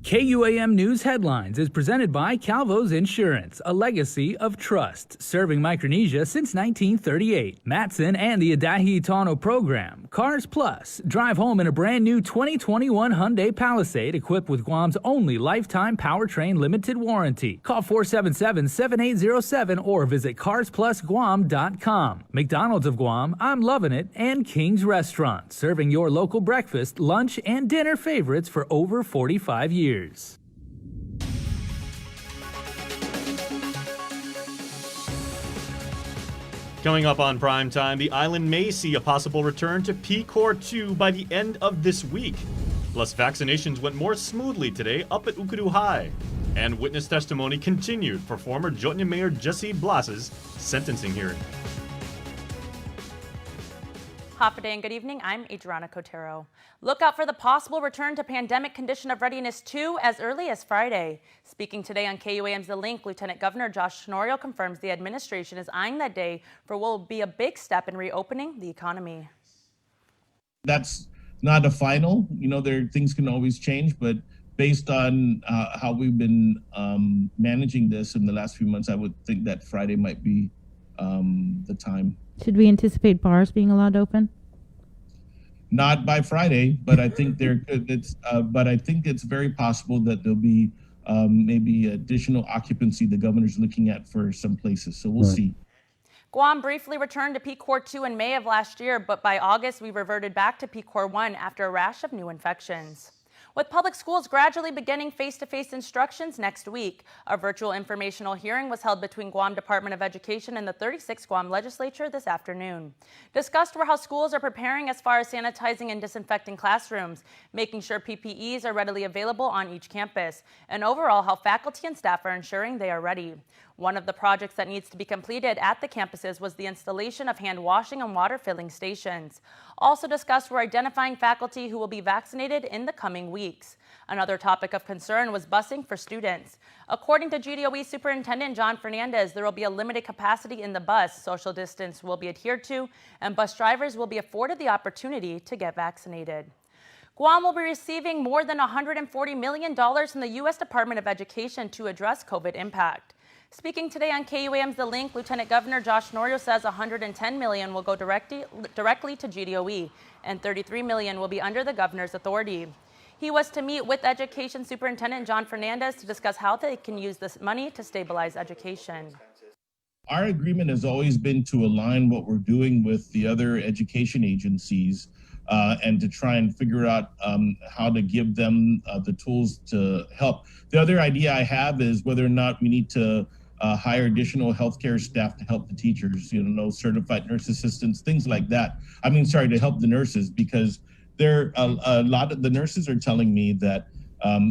KUAM News Headlines is presented by Calvo's Insurance, a legacy of trust, serving Micronesia since 1938. Matson and the Adahi Tano program. Cars Plus. Drive home in a brand new 2021 Hyundai Palisade equipped with Guam's only lifetime powertrain limited warranty. Call 477-7807 or visit carsplusguam.com. McDonald's of Guam, I'm loving it, and King's Restaurant, serving your local breakfast, lunch, and dinner favorites for over 45 years. Coming up on Prime Time, the island may see a possible return to P-Core 2 by the end of this week. Plus, vaccinations went more smoothly today up at Ukudu High. And witness testimony continued for former Jotnya Mayor Jesse Blas's sentencing hearing. Hafa and good evening. I'm Adriana Cotero. Look out for the possible return to pandemic condition of readiness 2 as early as Friday. Speaking today on KUAM's The Link, Lieutenant Governor Josh Tenorio confirms the administration is eyeing that day for what will be a big step in reopening the economy. That's not a final. Things can always change, but based on how we've been managing this in the last few months, I would think that Friday might be the time. Should we anticipate bars being allowed open? Not by Friday, but I think but I think it's very possible that there'll be maybe additional occupancy the governor's looking at for some places. So we'll see. Guam briefly returned to P-Core 2 in May of last year, but by August we reverted back to P-Core 1 after a rash of new infections. With public schools gradually beginning face-to-face instructions next week, a virtual informational hearing was held between Guam Department of Education and the 36th Guam Legislature this afternoon. Discussed were how schools are preparing as far as sanitizing and disinfecting classrooms, making sure PPEs are readily available on each campus, and overall how faculty and staff are ensuring they are ready. One of the projects that needs to be completed at the campuses was the installation of hand washing and water filling stations. Also discussed were identifying faculty who will be vaccinated in the coming weeks. Another topic of concern was busing for students. According to GDOE Superintendent John Fernandez, there will be a limited capacity in the bus, social distance will be adhered to, and bus drivers will be afforded the opportunity to get vaccinated. Guam will be receiving more than $140 million from the U.S. Department of Education to address COVID impact. Speaking today on KUAM's The Link, Lieutenant Governor Josh Tenorio says $110 million will go directly to GDOE and $33 million will be under the governor's authority. He was to meet with Education Superintendent John Fernandez to discuss how they can use this money to stabilize education. Our agreement has always been to align what we're doing with the other education agencies and to try and figure out how to give them the tools to help. The other idea I have is whether or not we need to hire additional healthcare staff to help the teachers, certified nurse assistants, things like that. To help the nurses, because a lot of the nurses are telling me that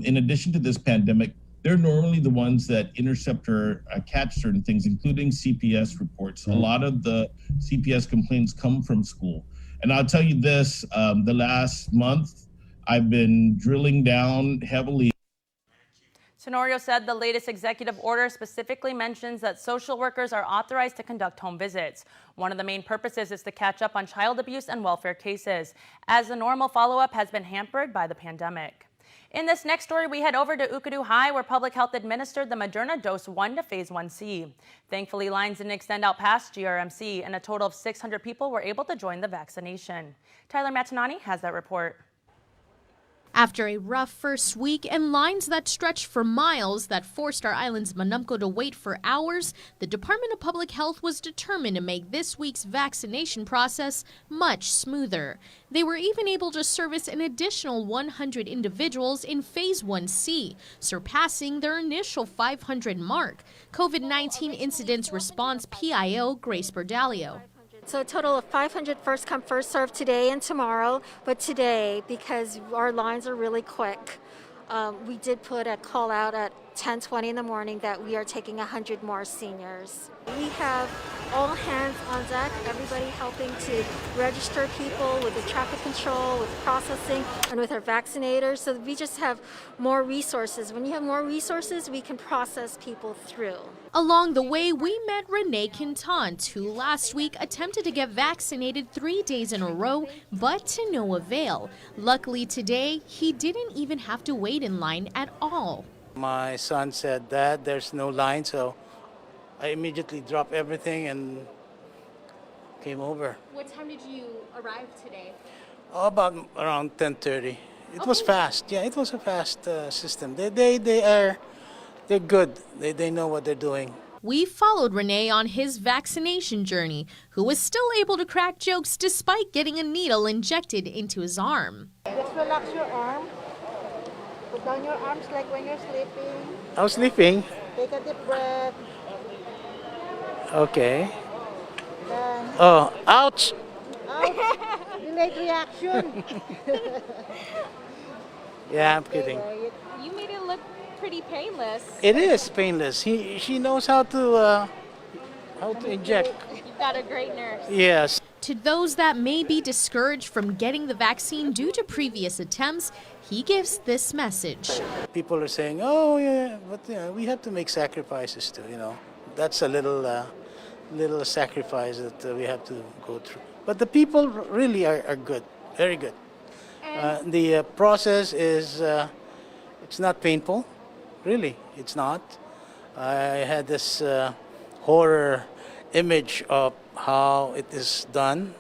in addition to this pandemic, they're normally the ones that intercept or catch certain things, including CPS reports. A lot of the CPS complaints come from school. And I'll tell you this, the last month, I've been drilling down heavily. Tenorio said the latest executive order specifically mentions that social workers are authorized to conduct home visits. One of the main purposes is to catch up on child abuse and welfare cases, as the normal follow-up has been hampered by the pandemic. In this next story, we head over to Ukudu High, where Public Health administered the Moderna dose 1 to Phase 1C. Thankfully, lines didn't extend out past GRMC, and a total of 600 people were able to join the vaccination. Tyler Matanani has that report. After a rough first week and lines that stretched for miles that forced our island's Manamco to wait for hours, the Department of Public Health was determined to make this week's vaccination process much smoother. They were even able to service an additional 100 individuals in Phase 1C, surpassing their initial 500 mark. COVID-19 Incidents Response PIO Grace Berdalio. So a total of 500 first come, first served today and tomorrow, but today, because our lines are really quick, we did put a call out at 10:20 in the morning that we are taking 100 more seniors. We have all hands on deck, everybody helping to register people with the traffic control, with processing, and with our vaccinators. So we just have more resources. When you have more resources, we can process people through. Along the way, we met Renee Quintant, who last week attempted to get vaccinated 3 days in a row, but to no avail. Luckily today, he didn't even have to wait in line at all. My son said, "Dad, there's no line," so I immediately dropped everything and came over. What time did you arrive today? Oh, about around 10:30. It was fast. Yeah, it was a fast system. They're good. They know what they're doing. We followed Renee on his vaccination journey, who was still able to crack jokes despite getting a needle injected into his arm. Just relax your arm. Put down your arms like when you're sleeping. I was sleeping. Take a deep breath. Okay. Then, Oh, ouch! ouch. Delayed reaction. Yeah, I'm kidding. You made it look pretty painless. It is painless. She knows how to inject. You've got a great nurse. Yes. To those that may be discouraged from getting the vaccine due to previous attempts, he gives this message. People are saying, "Oh, yeah, but we have to make sacrifices too." That's a little sacrifice that we have to go through. But the people really are good, very good. The process is it's not painful, really. It's not. I had this horror image of how it is done,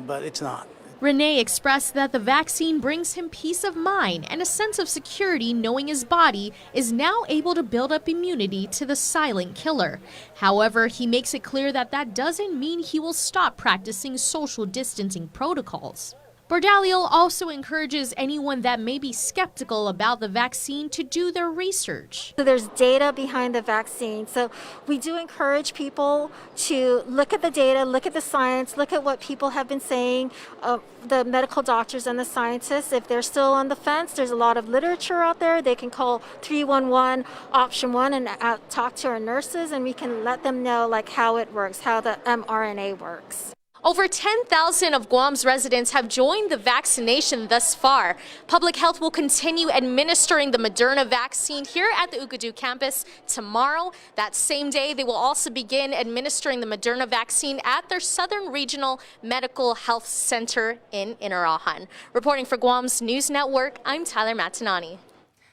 but it's not. Renee expressed that the vaccine brings him peace of mind and a sense of security knowing his body is now able to build up immunity to the silent killer. However, he makes it clear that that doesn't mean he will stop practicing social distancing protocols. Bordalio also encourages anyone that may be skeptical about the vaccine to do their research. So there's data behind the vaccine. So we do encourage people to look at the data, look at the science, look at what people have been saying, the medical doctors and the scientists. If they're still on the fence, there's a lot of literature out there. They can call 311 option 1 and talk to our nurses, and we can let them know like how it works, how the mRNA works. Over 10,000 of Guam's residents have joined the vaccination thus far. Public Health will continue administering the Moderna vaccine here at the Ukadu campus tomorrow. That same day, they will also begin administering the Moderna vaccine at their Southern Regional Medical Health Center in Inarajan. Reporting for Guam's News Network, I'm Tyler Matanani.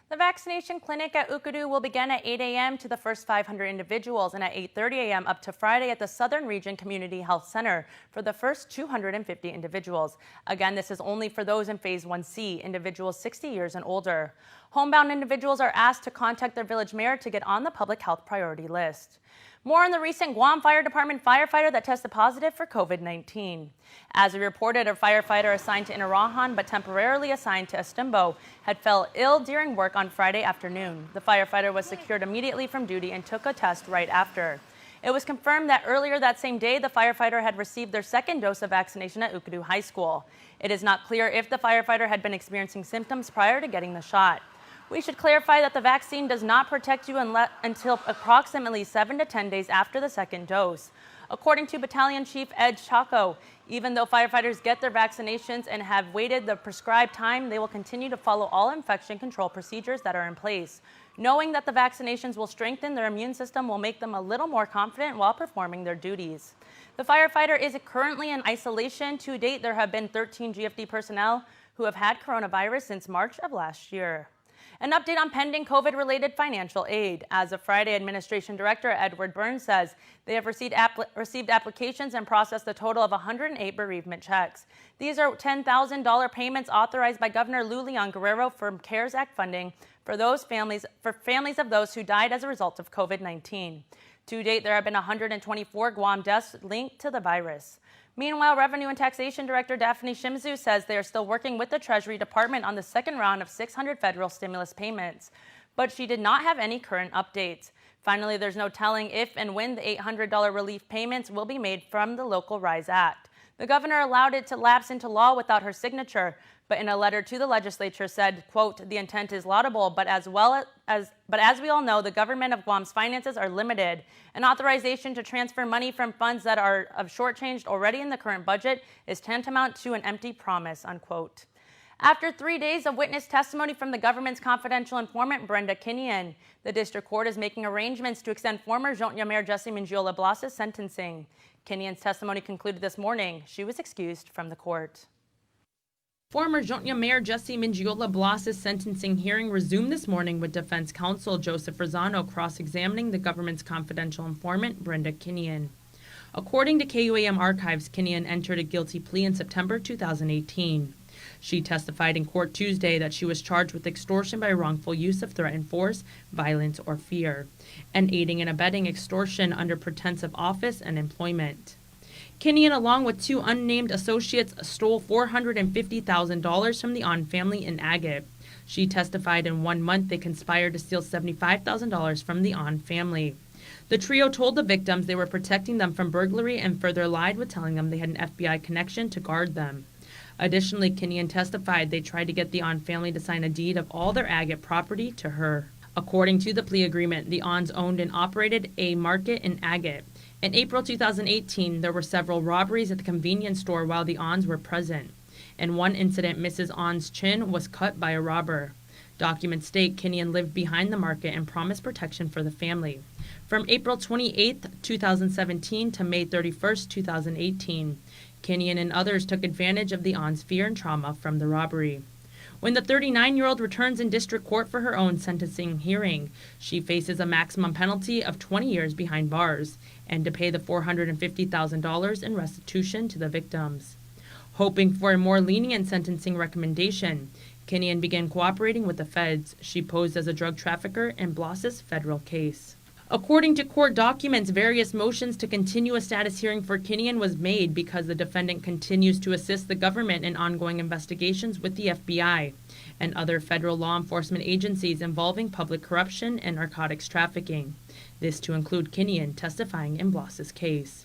The vaccination clinic at Ukadu will begin at 8 a.m. to the first 500 individuals and at 8:30 a.m. up to Friday at the Southern Region Community Health Center for the first 250 individuals. Again, this is only for those in Phase 1C, individuals 60 years and older. Homebound individuals are asked to contact their village mayor to get on the public health priority list. More on the recent Guam Fire Department firefighter that tested positive for COVID-19. As we reported, a firefighter assigned to Inarajan but temporarily assigned to Estimbo had fell ill during work on Friday afternoon. The firefighter was secured immediately from duty and took a test right after. It was confirmed that earlier that same day, the firefighter had received their second dose of vaccination at Ukadu High School. It is not clear if the firefighter had been experiencing symptoms prior to getting the shot. We should clarify that the vaccine does not protect you until approximately 7 to 10 days after the second dose. According to Battalion Chief Ed Chaco, even though firefighters get their vaccinations and have waited the prescribed time, they will continue to follow all infection control procedures that are in place. Knowing that the vaccinations will strengthen their immune system will make them a little more confident while performing their duties. The firefighter is currently in isolation. To date, there have been 13 GFD personnel who have had coronavirus since March of last year. An update on pending COVID-related financial aid. As of Friday, Administration Director Edward Burns says they have received applications and processed a total of 108 bereavement checks. These are $10,000 payments authorized by Governor Lou Leon Guerrero for CARES Act funding for families of those who died as a result of COVID-19. To date, there have been 124 Guam deaths linked to the virus. Meanwhile, Revenue and Taxation Director Daphne Shimzu says they are still working with the Treasury Department on the second round of 600 federal stimulus payments, but she did not have any current updates. Finally, there's no telling if and when the $800 relief payments will be made from the local RISE Act. The governor allowed it to lapse into law without her signature, but in a letter to the legislature said, quote, "The intent is laudable, but as we all know, the government of Guam's finances are limited. An authorization to transfer money from funds that are shortchanged already in the current budget is tantamount to an empty promise," unquote. After 3 days of witness testimony from the government's confidential informant, Brenda Kinian, the district court is making arrangements to extend former Jonya Mayor Jessie Mingiola Blas's sentencing. Kinian's testimony concluded this morning. She was excused from the court. Former Jonya Mayor Jessie Mingiola Blas's sentencing hearing resumed this morning with defense counsel Joseph Rosano cross-examining the government's confidential informant, Brenda Kinian. According to KUAM archives, Kinian entered a guilty plea in September 2018. She testified in court Tuesday that she was charged with extortion by wrongful use of threatened force, violence, or fear, and aiding and abetting extortion under pretense of office and employment. Kinian, along with two unnamed associates, stole $450,000 from the An family in Agate. She testified in 1 month they conspired to steal $75,000 from the An family. The trio told the victims they were protecting them from burglary and further lied with telling them they had an FBI connection to guard them. Additionally, Kinian testified they tried to get the An family to sign a deed of all their Agate property to her. According to the plea agreement, the Ans owned and operated a market in Agate. In April 2018, there were several robberies at the convenience store while the Ans were present. In one incident, Mrs. An's chin was cut by a robber. Documents state Kinian lived behind the market and promised protection for the family. From April 28, 2017 to May 31, 2018, Kinian and others took advantage of the An's fear and trauma from the robbery. When the 39-year-old returns in district court for her own sentencing hearing, she faces a maximum penalty of 20 years behind bars and to pay the $450,000 in restitution to the victims. Hoping for a more lenient sentencing recommendation, Kinian began cooperating with the feds. She posed as a drug trafficker in Blas's federal case. According to court documents, various motions to continue a status hearing for Kinian was made because the defendant continues to assist the government in ongoing investigations with the FBI and other federal law enforcement agencies involving public corruption and narcotics trafficking. This to include Kinian testifying in Blas's case.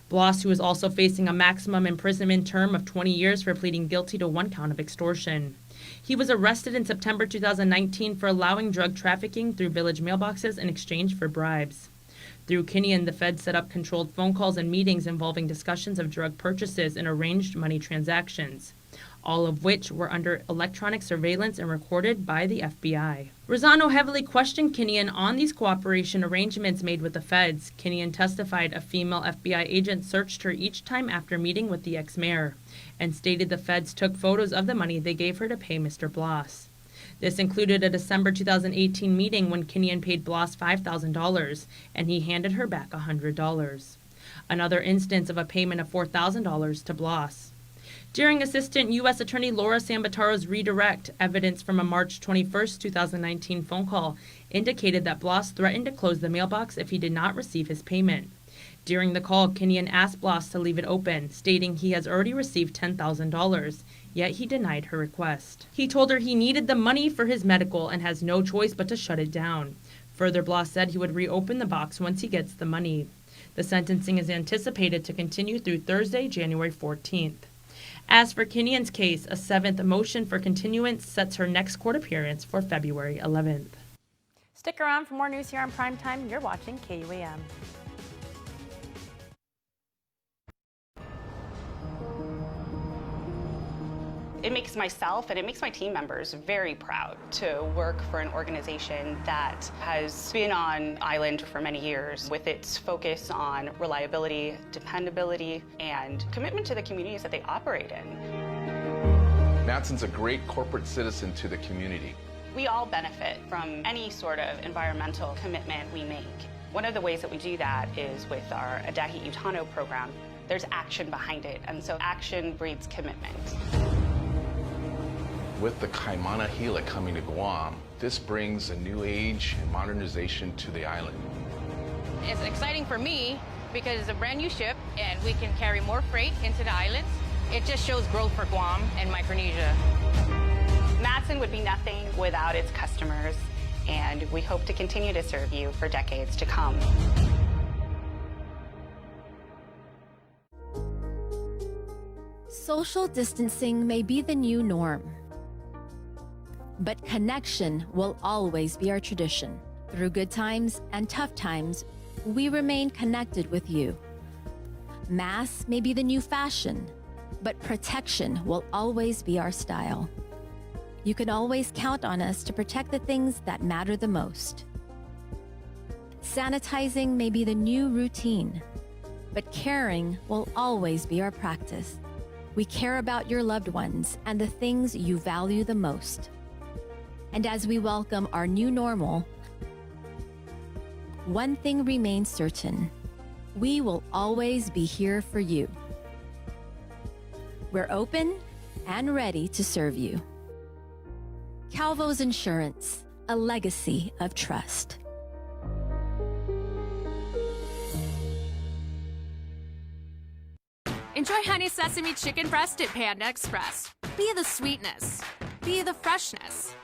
Blas, who is also facing a maximum imprisonment term of 20 years for pleading guilty to 1 count of extortion. He was arrested in September 2019 for allowing drug trafficking through village mailboxes in exchange for bribes. Through Kinian, the Fed set up controlled phone calls and meetings involving discussions of drug purchases and arranged money transactions, all of which were under electronic surveillance and recorded by the FBI. Rosano heavily questioned Kinian on these cooperation arrangements made with the feds. Kinian testified a female FBI agent searched her each time after meeting with the ex-mayor and stated the feds took photos of the money they gave her to pay Mr. Blas. This included a December 2018 meeting when Kinian paid Blas $5,000 and he handed her back $100. Another instance of a payment of $4,000 to Blas. During Assistant U.S. Attorney Laura Sambataro's redirect, evidence from a March 21, 2019 phone call indicated that Blas threatened to close the mailbox if he did not receive his payment. During the call, Kinian asked Blas to leave it open, stating he has already received $10,000, yet he denied her request. He told her he needed the money for his medical and has no choice but to shut it down. Further, Blas said he would reopen the box once he gets the money. The sentencing is anticipated to continue through Thursday, January 14th. As for Kinian's case, a 7th motion for continuance sets her next court appearance for February 11th. Stick around for more news here on Primetime. You're watching KUAM. It makes myself and it makes my team members very proud to work for an organization that has been on island for many years with its focus on reliability, dependability, and commitment to the communities that they operate in. Matson's a great corporate citizen to the community. We all benefit from any sort of environmental commitment we make. One of the ways that we do that is with our Adahi Utano program. There's action behind it, and so action breeds commitment. With the Kaimana Gila coming to Guam, this brings a new age and modernization to the island. It's exciting for me because it's a brand new ship and we can carry more freight into the islands. It just shows growth for Guam and Micronesia. Matson would be nothing without its customers, and we hope to continue to serve you for decades to come. Social distancing may be the new norm, but connection will always be our tradition. Through good times and tough times, we remain connected with you. Masks may be the new fashion, but protection will always be our style. You can always count on us to protect the things that matter the most. Sanitizing may be the new routine, but caring will always be our practice. We care about your loved ones and the things you value the most. And as we welcome our new normal, one thing remains certain: we will always be here for you. We're open and ready to serve you. Calvo's Insurance, a legacy of trust. Enjoy honey sesame chicken breast at Panda Express. Be the sweetness. Be the freshness.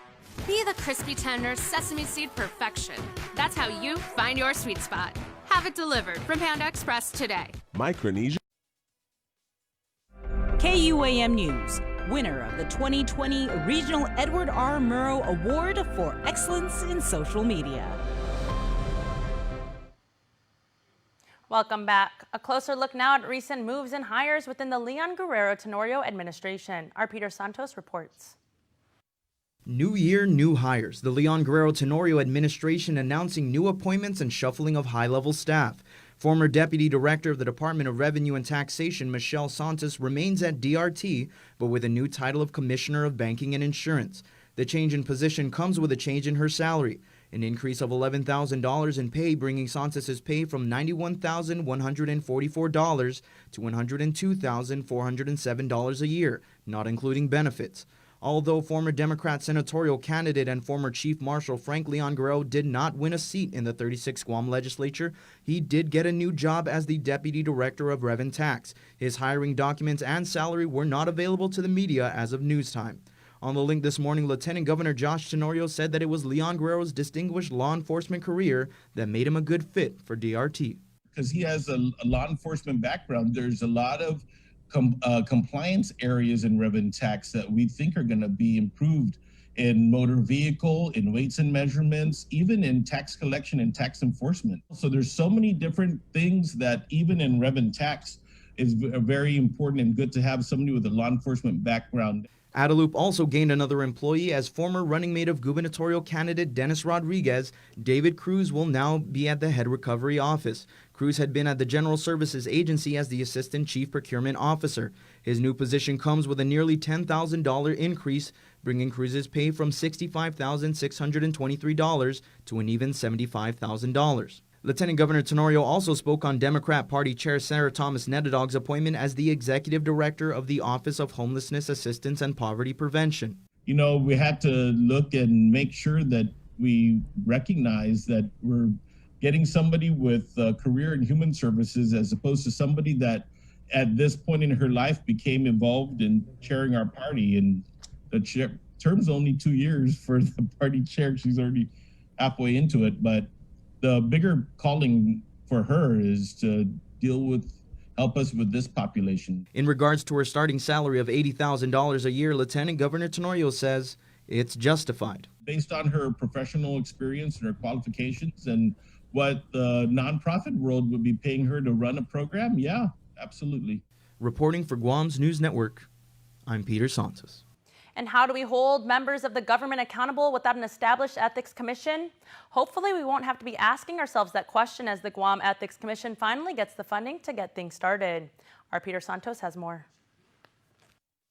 Be the crispy tender sesame seed perfection. That's how you find your sweet spot. Have it delivered from Panda Express today. Micronesia. KUAM News, winner of the 2020 Regional Edward R. Murrow Award for Excellence in Social Media. Welcome back. A closer look now at recent moves and hires within the Leon Guerrero Tenorio administration. Our Peter Santos reports. New year, new hires. The Leon Guerrero Tenorio administration announcing new appointments and shuffling of high-level staff. Former Deputy Director of the Department of Revenue and Taxation, Michelle Santos, remains at DRT, but with a new title of Commissioner of Banking and Insurance. The change in position comes with a change in her salary, an increase of $11,000 in pay, bringing Santos's pay from $91,144 to $102,407 a year, not including benefits. Although former Democrat senatorial candidate and former Chief Marshal Frank Leon Guerrero did not win a seat in the 36th Guam legislature, he did get a new job as the Deputy Director of Rev and Tax. His hiring documents and salary were not available to the media as of news time. On the link this morning, Lieutenant Governor Josh Tenorio said that it was Leon Guerrero's distinguished law enforcement career that made him a good fit for DRT. Because he has a law enforcement background, there's a lot of compliance areas in Rev and Tax that we think are going to be improved in motor vehicle, in weights and measurements, even in tax collection and tax enforcement. So there's so many different things that even in Rev and Tax is very important and good to have somebody with a law enforcement background. Adelup also gained another employee as former running mate of gubernatorial candidate Dennis Rodriguez. David Cruz will now be at the head recovery office. Cruz had been at the General Services Agency as the Assistant Chief Procurement Officer. His new position comes with a nearly $10,000 increase, bringing Cruz's pay from $65,623 to an even $75,000. Lieutenant Governor Tenorio also spoke on Democrat Party Chair Sarah Thomas Nedadog's appointment as the Executive Director of the Office of Homelessness Assistance and Poverty Prevention. You know, we had to look and make sure that we recognize that we're getting somebody with a career in human services as opposed to somebody that at this point in her life became involved in chairing our party. And the term's only 2 years for the party chair. She's already halfway into it, but the bigger calling for her is to help us with this population. In regards to her starting salary of $80,000 a year, Lieutenant Governor Tenorio says it's justified. Based on her professional experience and her qualifications and what the nonprofit world would be paying her to run a program, yeah, absolutely. Reporting for Guam's News Network, I'm Peter Santos. And how do we hold members of the government accountable without an established ethics commission? Hopefully we won't have to be asking ourselves that question as the Guam Ethics Commission finally gets the funding to get things started. Our Peter Santos has more.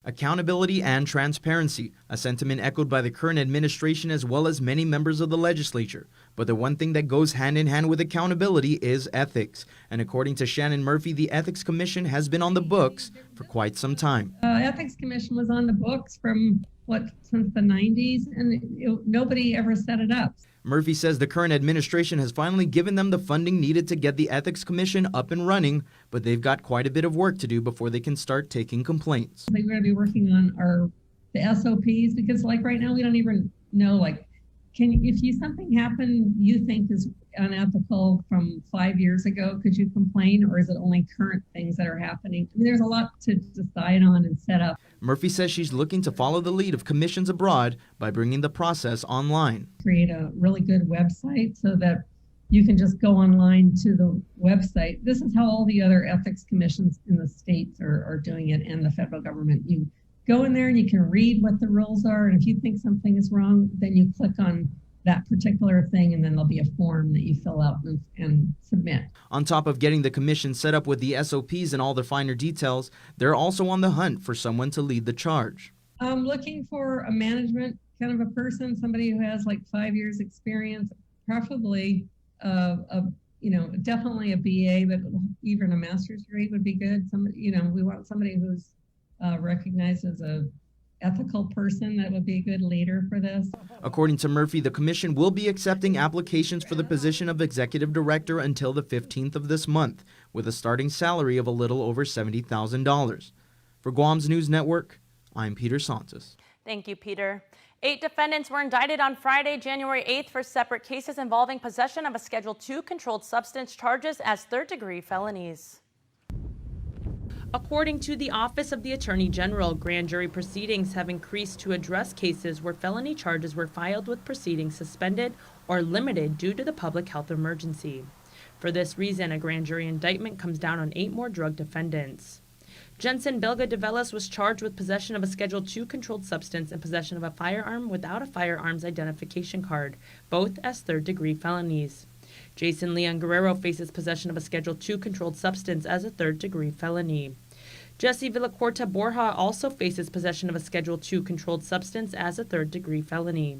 Accountability and transparency, a sentiment echoed by the current administration as well as many members of the legislature. But the one thing that goes hand in hand with accountability is ethics. And according to Shannon Murphy, the Ethics Commission has been on the books for quite some time. Ethics Commission was on the books from, since the 90s, and nobody ever set it up. Murphy says the current administration has finally given them the funding needed to get the Ethics Commission up and running, but they've got quite a bit of work to do before they can start taking complaints. We're going to be working on the SOPs, because right now we don't even know if something happened you think is unethical from 5 years ago, could you complain, or is it only current things that are happening? I mean, there's a lot to decide on and set up. Murphy says she's looking to follow the lead of commissions abroad by bringing the process online. Create a really good website so that you can just go online to the website. This is how all the other ethics commissions in the states are doing it, and the federal government. You go in there and you can read what the rules are, and if you think something is wrong, then you click on that particular thing, and then there'll be a form that you fill out and submit. On top of getting the commission set up with the SOPs and all the finer details, they're also on the hunt for someone to lead the charge. I'm looking for a management kind of a person, somebody who has like 5 years experience, preferably definitely a BA, but even a master's degree would be good. We want somebody who's recognized as a ethical person that would be a good leader for this. According to Murphy, the commission will be accepting applications for the position of executive director until the 15th of this month, with a starting salary of a little over $70,000. For Guam's News Network, I'm Peter Santos. Thank you, Peter. 8 defendants were indicted on Friday, January 8th for separate cases involving possession of a Schedule II controlled substance charges as third-degree felonies. According to the Office of the Attorney General, grand jury proceedings have increased to address cases where felony charges were filed with proceedings suspended or limited due to the public health emergency. For this reason, a grand jury indictment comes down on 8 more drug defendants. Jensen Belga de Velas was charged with possession of a Schedule II controlled substance and possession of a firearm without a firearms identification card, both as third-degree felonies. Jason Leon Guerrero faces possession of a Schedule II controlled substance as a third-degree felony. Jesse Villacorta Borja also faces possession of a Schedule II controlled substance as a third-degree felony.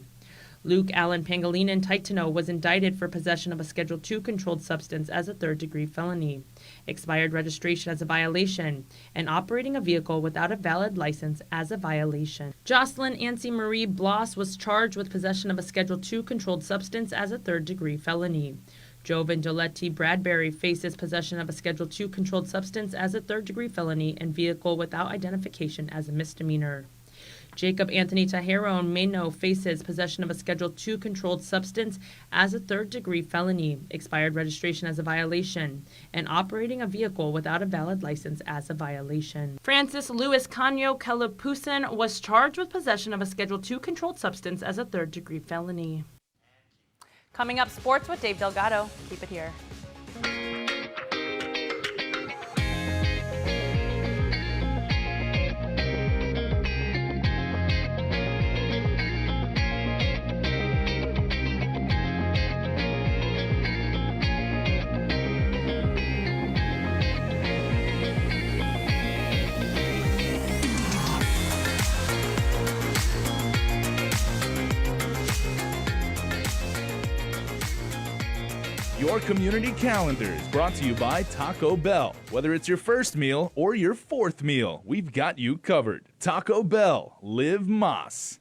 Luke Allen Pangilinan Taitano was indicted for possession of a Schedule II controlled substance as a third-degree felony, expired registration as a violation, and operating a vehicle without a valid license as a violation. Jocelyn Ancy Marie Bloss was charged with possession of a Schedule II controlled substance as a third-degree felony. Jovan Joletti Bradbury faces possession of a Schedule II controlled substance as a third-degree felony and vehicle without identification as a misdemeanor. Jacob Anthony Tajero Meno faces possession of a Schedule II controlled substance as a third-degree felony, expired registration as a violation, and operating a vehicle without a valid license as a violation. Francis Louis Canyo Kalapusan was charged with possession of a Schedule II controlled substance as a third-degree felony. Coming up, sports with Dave Delgado. Keep it here. Your community calendar is brought to you by Taco Bell. Whether it's your first meal or your fourth meal, we've got you covered. Taco Bell, live Más.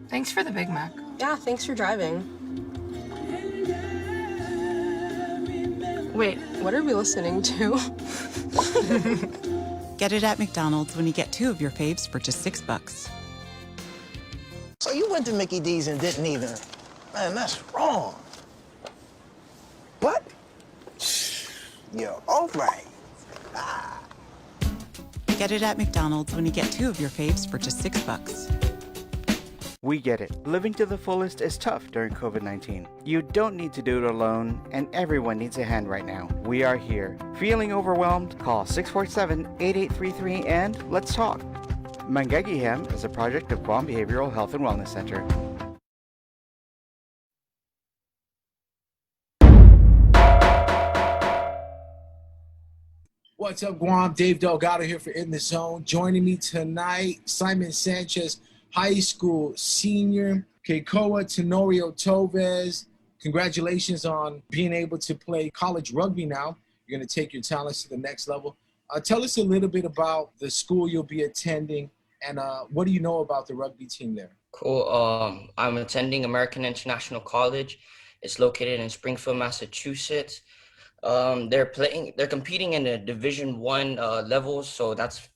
Thanks for the Big Mac. Yeah, thanks for driving. Wait, what are we listening to? Get it at McDonald's when you get 2 of your faves for just $6. So you went to Mickey D's and didn't either. Man, that's wrong. But you're all right. Get it at McDonald's when you get 2 of your faves for just $6. We get it. Living to the fullest is tough during COVID-19. You don't need to do it alone, and everyone needs a hand right now. We are here. Feeling overwhelmed? Call 647-8833 and let's talk. Mangagihem is a project of Guam Behavioral Health and Wellness Center. What's up, Guam? Dave Delgado here for In the Zone. Joining me tonight, Simon Sanchez, high school senior, Keikoa Tenorio Tovez. Congratulations on being able to play college rugby now. You're going to take your talents to the next level. Tell us a little bit about the school you'll be attending and what do you know about the rugby team there? Cool. I'm attending American International College. It's located in Springfield, Massachusetts. They're competing in the Division I level, so that's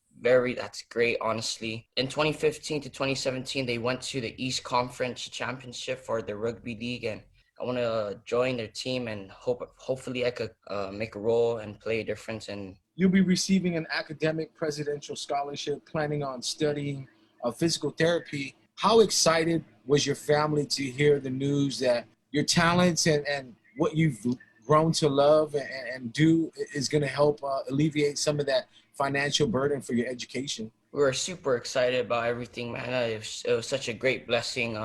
great, honestly. In 2015 to 2017, they went to the East Conference Championship for the rugby league, and I want to join their team and hopefully I could make a role and play a difference. And you'll be receiving an academic presidential scholarship, planning on studying physical therapy. How excited was your family to hear the news that your talents and what you've grown to love and do is going to help alleviate some of that financial burden for your education? We were super excited about everything, man. It was such a great blessing.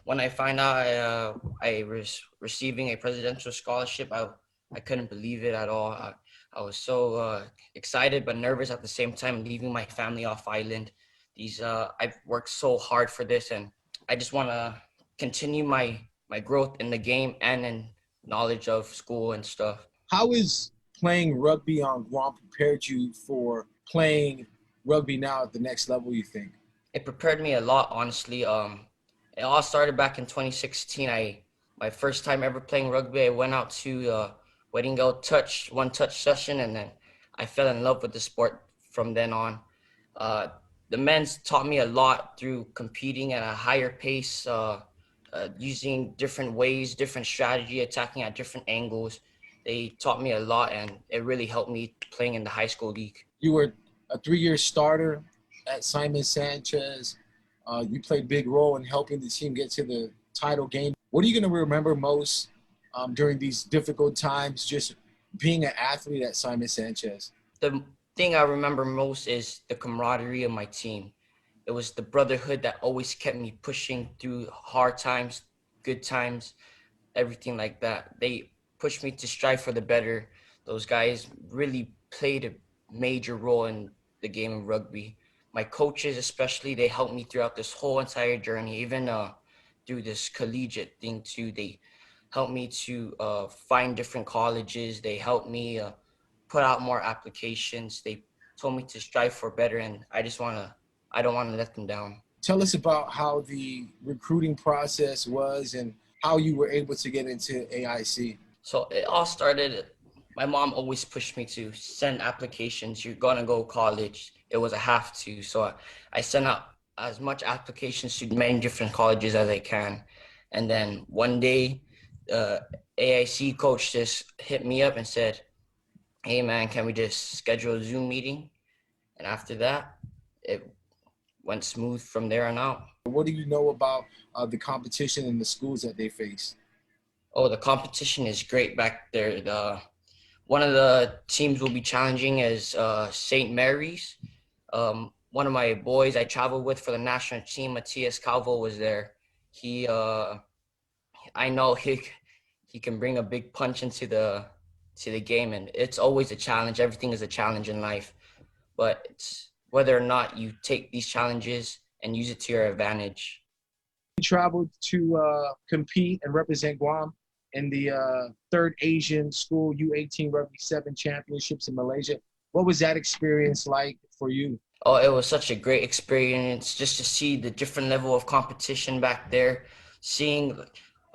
When I found out I was receiving a presidential scholarship, I couldn't believe it at all. I was so excited but nervous at the same time, leaving my family off island. I've worked so hard for this, and I just want to continue my growth in the game and in knowledge of school and stuff. How is playing rugby on Guam prepared you for playing rugby now at the next level, you think? It prepared me a lot, honestly. It all started back in 2016. My first time ever playing rugby, I went out to Wedding Girl one touch session, and then I fell in love with the sport from then on. The men's taught me a lot through competing at a higher pace, using different ways, different strategy, attacking at different angles. They taught me a lot, and it really helped me playing in the high school league. You were a 3-year starter at Simon Sanchez. You played a big role in helping the team get to the title game. What are you going to remember most during these difficult times, just being an athlete at Simon Sanchez? The thing I remember most is the camaraderie of my team. It was the brotherhood that always kept me pushing through hard times, good times, everything like that. They pushed me to strive for the better. Those guys really played a major role in the game of rugby. My coaches especially, they helped me throughout this whole entire journey, even through this collegiate thing too. They helped me to find different colleges. They helped me put out more applications. They told me to strive for better, and I don't want to let them down. Tell us about how the recruiting process was and how you were able to get into AIC. So it all started, my mom always pushed me to send applications. You're going to go to college. It was a have to. So I sent out as much applications to many different colleges as I can. And then one day, AIC coach just hit me up and said, "Hey man, can we just schedule a Zoom meeting?" And after that, it went smooth from there on out. What do you know about the competition and the schools that they face? Oh, the competition is great back there. One of the teams we'll be challenging is St. Mary's. One of my boys I traveled with for the national team, Matias Calvo, was there. I know he can bring a big punch into the game, and it's always a challenge. Everything is a challenge in life, but it's whether or not you take these challenges and use it to your advantage. You traveled to compete and represent Guam in the third Asian School U18 Rugby 7 Championships in Malaysia. What was that experience like for you? Oh, it was such a great experience just to see the different level of competition back there, seeing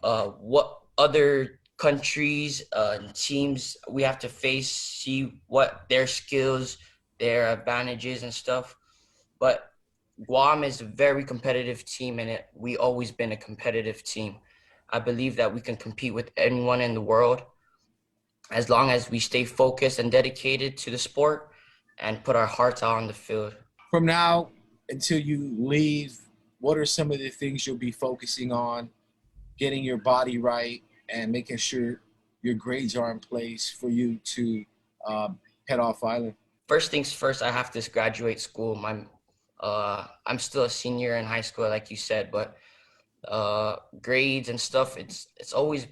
what other countries and teams we have to face, see what their skills, their advantages and stuff. But Guam is a very competitive team, and we always been a competitive team. I believe that we can compete with anyone in the world as long as we stay focused and dedicated to the sport and put our hearts out on the field. From now until you leave, what are some of the things you'll be focusing on, getting your body right, and making sure your grades are in place for you to head off island? First things first, I have to graduate school. I'm still a senior in high school, like you said, but grades and stuff, it's always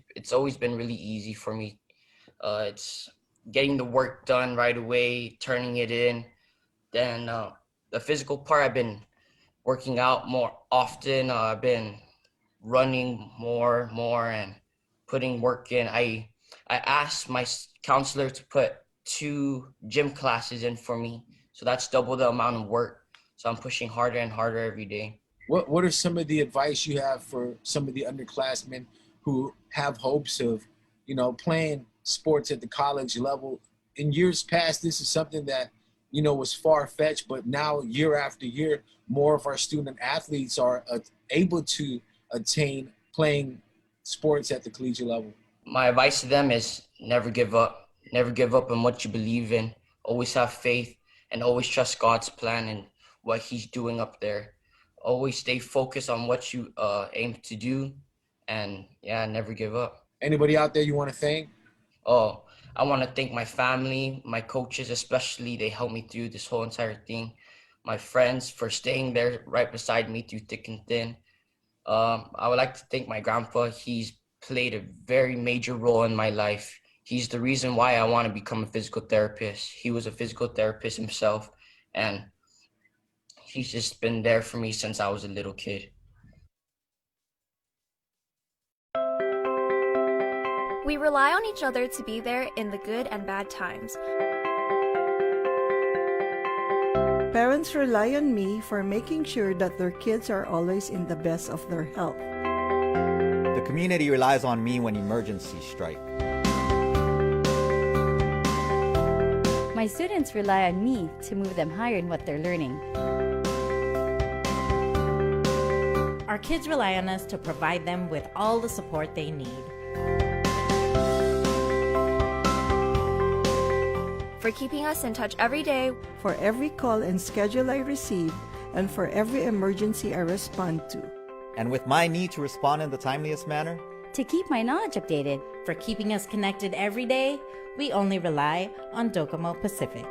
been really easy for me. It's getting the work done right away, turning it in. Then the physical part, I've been working out more often. I've been running more and putting work in. I asked my counselor to put 2 gym classes in for me, so that's double the amount of work. So I'm pushing harder and harder every day. What are some of the advice you have for some of the underclassmen who have hopes of, playing sports at the college level? In years past, this is something that, was far-fetched, but now year after year, more of our student athletes are able to attain playing sports at the collegiate level. My advice to them is never give up. Never give up on what you believe in. Always have faith and always trust God's plan and what he's doing up there. Always stay focused on what you aim to do, and never give up. Anybody out there you want to thank? Oh, I want to thank my family, my coaches especially. They helped me through this whole entire thing. My friends for staying there right beside me through thick and thin. I would like to thank my grandpa. He's played a very major role in my life. He's the reason why I want to become a physical therapist. He was a physical therapist himself, and he's just been there for me since I was a little kid. We rely on each other to be there in the good and bad times. Parents rely on me for making sure that their kids are always in the best of their health. The community relies on me when emergencies strike. My students rely on me to move them higher in what they're learning. Our kids rely on us to provide them with all the support they need. For keeping us in touch every day, for every call and schedule I receive, and for every emergency I respond to. And with my need to respond in the timeliest manner, to keep my knowledge updated. For keeping us connected every day, we only rely on Docomo Pacific.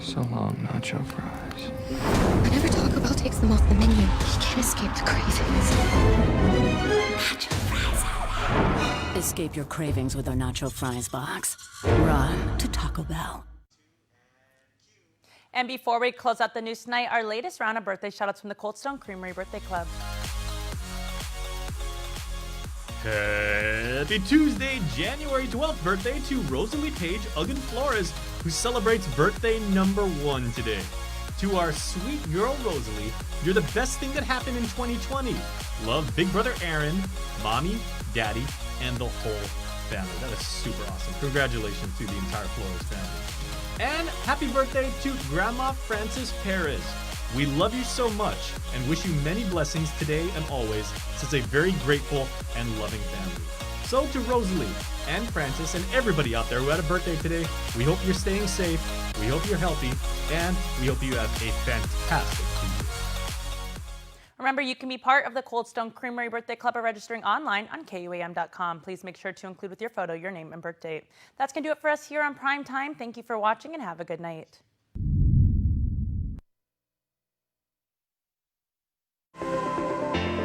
So long, nacho fries. Whenever Taco Bell takes them off the menu, he can't escape the cravings. Nacho fries. Escape your cravings with our nacho fries box. Run to Taco Bell. And before we close out the news tonight, our latest round of birthday shoutouts from the Cold Stone Creamery Birthday Club. Happy Tuesday, January 12th birthday to Rosalie Page Uggan Flores, who celebrates birthday number 1 today. To our sweet girl Rosalie, you're the best thing that happened in 2020. Love Big Brother Aaron, Mommy, Daddy, and the whole family. That is super awesome. Congratulations to the entire Flores family. And happy birthday to Grandma Frances Perez. We love you so much and wish you many blessings today and always, since a very grateful and loving family. So to Rosalie and Francis and everybody out there who had a birthday today, we hope you're staying safe, we hope you're healthy, and we hope you have a fantastic Tuesday. Remember, you can be part of the Cold Stone Creamery Birthday Club by registering online on KUAM.com. Please make sure to include with your photo your name and birth date. That's going to do it for us here on Prime Time. Thank you for watching and have a good night.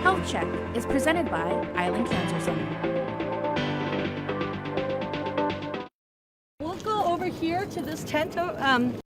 Health Check is presented by Island Cancer Center. We'll go over here to this tent